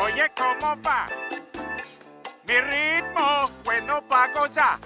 Oye, ¿cómo va? Mi ritmo bueno pa' gozar.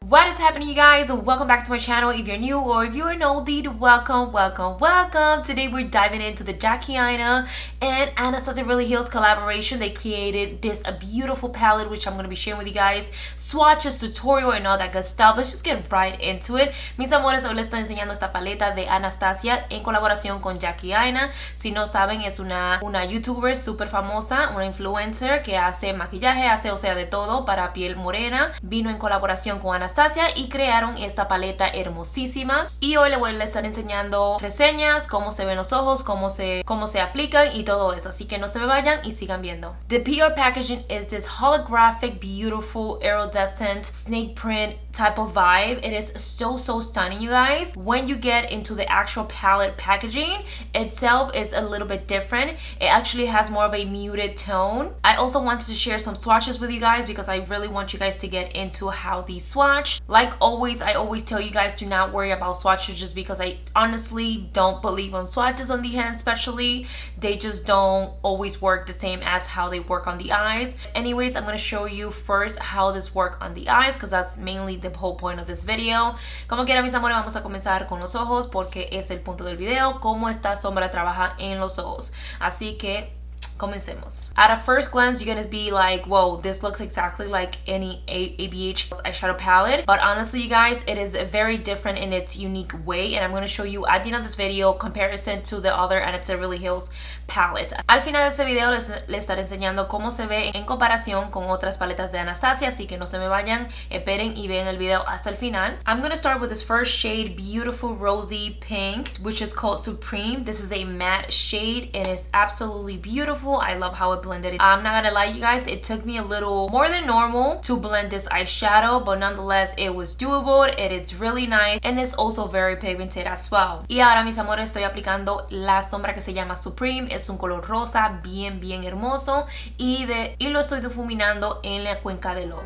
What is happening, you guys? Welcome back to my channel. If you're new or if you're an oldie, welcome. Today we're diving into the Jackiaina and Anastasia Beverly Hills collaboration. They created this beautiful palette, which I'm going to be sharing with you guys. Swatches, tutorial, and all that good stuff. Let's just get right into it. Mis amores, hoy les estoy enseñando esta paleta de Anastasia en colaboración con Jackiaina. Si no saben, es una youtuber súper famosa, una influencer que hace maquillaje, o sea, de todo para piel morena. Vino en colaboración con Anastasia y crearon esta paleta hermosísima. Y hoy les voy a estar enseñando reseñas, cómo se ven los ojos, cómo se aplican y todo eso. Así que no se me vayan y sigan viendo. The PR packaging is this holographic, beautiful, iridescent, snake print type of vibe. It is so stunning, you guys. When you get into the actual palette packaging itself is a little bit different. It actually has more of a muted tone. I also wanted to share some swatches with you guys because I really want you guys to get into how these swatch. Like always, I always tell you guys to not worry about swatches just because I honestly don't believe on swatches on the hand, especially. They just don't always work the same as how they work on the eyes. Anyways, I'm going to show you first how this work on the eyes because that's mainly the whole point of this video. Como quiera, mis amores, vamos a comenzar con los ojos porque es el punto del video, cómo esta sombra trabaja en los ojos. Así que comencemos. At a first glance, you're gonna be like, whoa, this looks exactly like any ABH eyeshadow palette. But honestly, you guys, it is very different in its unique way. And I'm gonna show you at the end of this video comparison to the other Anastasia Beverly Hills palettes. Al final de este video les estaré enseñando cómo se ve en comparación con otras paletas de Anastasia. Así que no se me vayan, esperen y vean el video hasta el final. I'm gonna start with this first shade, beautiful rosy pink, which is called Supreme. This is a matte shade. It is absolutely beautiful. I love how it blended. I'm not gonna lie, you guys, it took me a little more than normal to blend this eyeshadow, but nonetheless it was doable. It is really nice and it's also very pigmented as well. Y ahora, mis amores, estoy aplicando la sombra que se llama Supreme. Es un color rosa bien hermoso y lo estoy difuminando en la cuenca del ojo.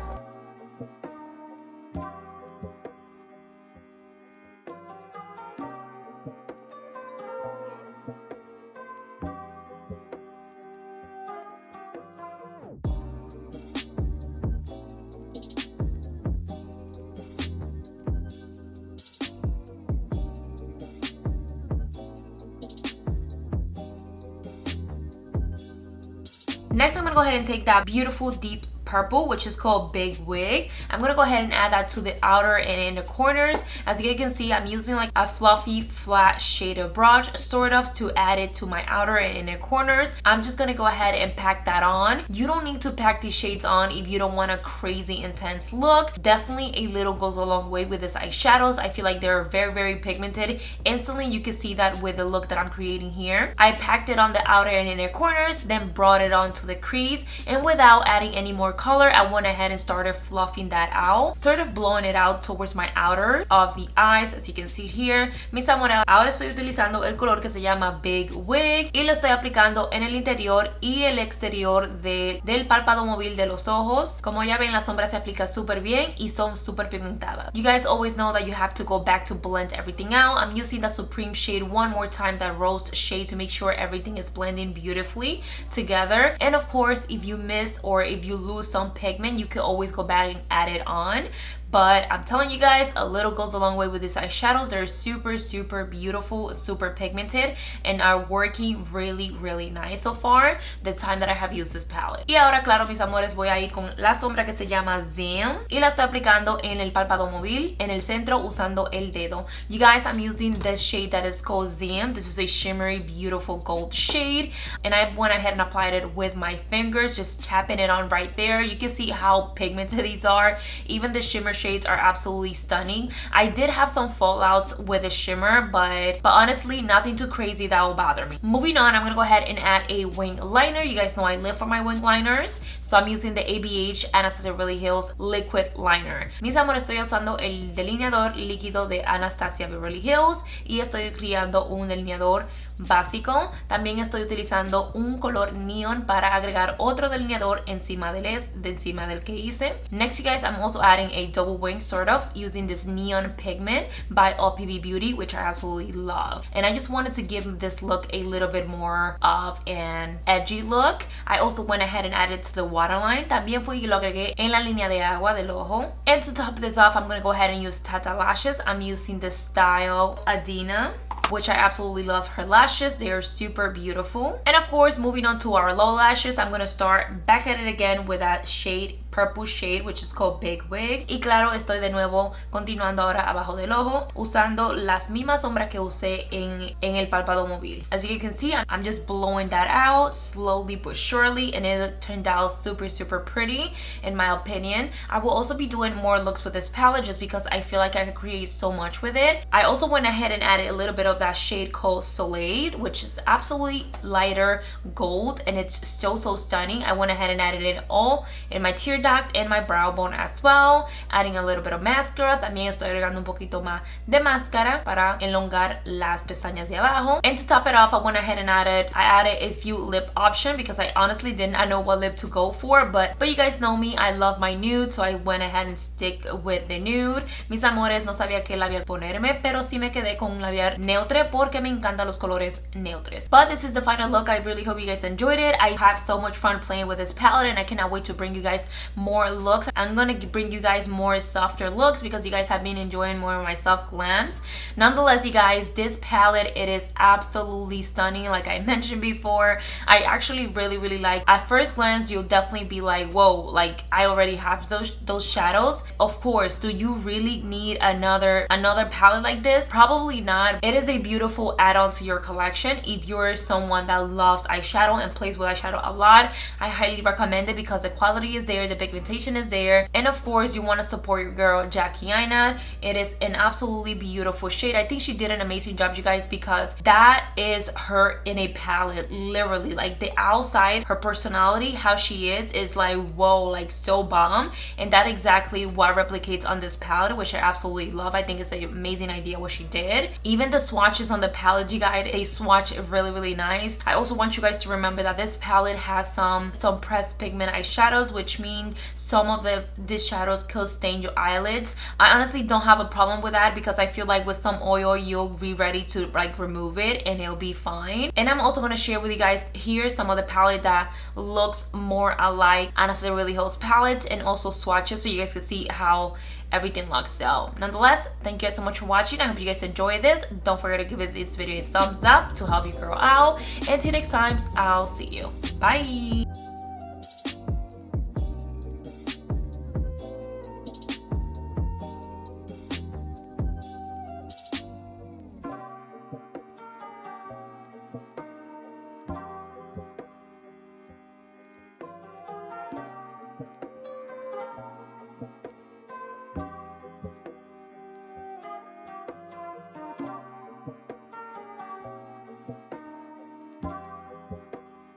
Next, I'm going to go ahead and take that beautiful deep purple, which is called Big Wig. I'm going to go ahead and add that to the outer and in the corners. As you can see, I'm using like a fluffy flat shaded brush sort of to add it to my outer and inner corners. I'm just going to go ahead and pack that on. You don't need to pack these shades on if you don't want a crazy intense look. Definitely a little goes a long way with these eyeshadows. I feel like they're very pigmented. Instantly you can see that with the look that I'm creating here. I packed it on the outer and inner corners, then brought it onto the crease, and without adding any more color, I went ahead and started fluffing that out, sort of blowing it out towards my outer of the eyes, as you can see here. Mis amores, ahora estoy utilizando el color que se llama Big Wig y lo estoy aplicando en el interior y el exterior del párpado móvil de los ojos. Como ya ven, la sombra se aplica súper bien y son súper pigmentadas. You guys always know that you have to go back to blend everything out. I'm using the Supreme shade one more time, that rose shade, to make sure everything is blending beautifully together. And of course, if you missed or if you lose some pigment, you can always go back and add it on. But I'm telling you guys, a little goes a long way with these eyeshadows. They're super beautiful, super pigmented, and are working really nice so far, the time that I have used this palette. Y ahora, claro, mis amores, voy a ir con la sombra que se llama Zam y la estoy aplicando en el párpado móvil, en el centro, usando el dedo. You guys, I'm using this shade that is called Zam. This is a shimmery, beautiful gold shade, and I went ahead and applied it with my fingers, just tapping it on right there. You can see how pigmented these are. Even the shimmer shades are absolutely stunning. I did have some fallouts with the shimmer, but honestly, nothing too crazy that will bother me. Moving on, I'm gonna go ahead and add a wing liner. You guys know I live for my wing liners, so I'm using the ABH Anastasia Beverly Hills liquid liner. Mis amores, estoy usando el delineador líquido de Anastasia Beverly Hills y estoy creando un delineador básico. También estoy utilizando un color neon para agregar otro delineador encima del que hice. Next, you guys, I'm also adding a double double wing sort of, using this neon pigment by OPB Beauty, which I absolutely love. And I just wanted to give this look a little bit more of an edgy look. I also went ahead and added to the waterline. También fui y lo agregué en la línea de agua del ojo. And to top this off, I'm going to go ahead and use Tata lashes. I'm using the style Adina, which I absolutely love her lashes. They are super beautiful. And of course, moving on to our low lashes, I'm gonna start back at it again with that shade, purple shade, which is called Big Wig. Y claro, estoy de nuevo continuando ahora abajo del ojo, usando las mismas sombras que usé en el párpado móvil. As you can see, I'm just blowing that out slowly but surely, and it turned out super, super pretty in my opinion. I will also be doing more looks with this palette just because I feel like I could create so much with it. I also went ahead and added a little bit of that shade called Soleil, which is absolutely lighter gold, and it's so stunning. I went ahead and added it all in my tear duct and my brow bone as well, adding a little bit of mascara. También estoy agregando un poquito más de máscara para elongar las pestañas de abajo. And to top it off, I went ahead and added a few lip options because I honestly didn't know what lip to go for, but you guys know me, I love my nude, so I went ahead and stick with the nude. Mis amores, no sabía qué labial ponerme, pero sí me quedé con un labial neutre porque me encantan los colores neutres. But this is the final look. I really hope you guys enjoyed it. I have so much fun playing with this palette, and I cannot wait to bring you guys more looks. I'm gonna bring you guys more softer looks because you guys have been enjoying more of my soft glams. Nonetheless, you guys, this palette, it is absolutely stunning. Like I mentioned before, I actually really like. At first glance, you'll definitely be like, whoa, like I already have those shadows. Of course, do you really need another palette like this? Probably not. It is a beautiful add-on to your collection. If you're someone that loves eyeshadow and plays with eyeshadow a lot, I highly recommend it because the quality is there, the pigmentation is there, and of course you want to support your girl Jackiaina. It is an absolutely beautiful shade. I think she did an amazing job, you guys, because that is her in a palette, literally. Like the outside, her personality, how she is like, whoa, like so bomb, and that exactly what replicates on this palette, which I absolutely love. I think it's an amazing idea what she did. Even the swatches on the palette, you guys, they swatch really nice. I also want you guys to remember that this palette has some pressed pigment eyeshadows, which mean some of these shadows could stain your eyelids. I honestly don't have a problem with that because I feel like with some oil you'll be ready to like remove it and it'll be fine. And I'm also going to share with you guys here some of the palette that looks more alike Anastasia Beverly Hills palette, and also swatches so you guys can see how everything looks. So nonetheless, thank you guys so much for watching. I hope you guys enjoyed this. Don't forget to give this video a thumbs up to help your girl out, and till next time, I'll see you. Bye.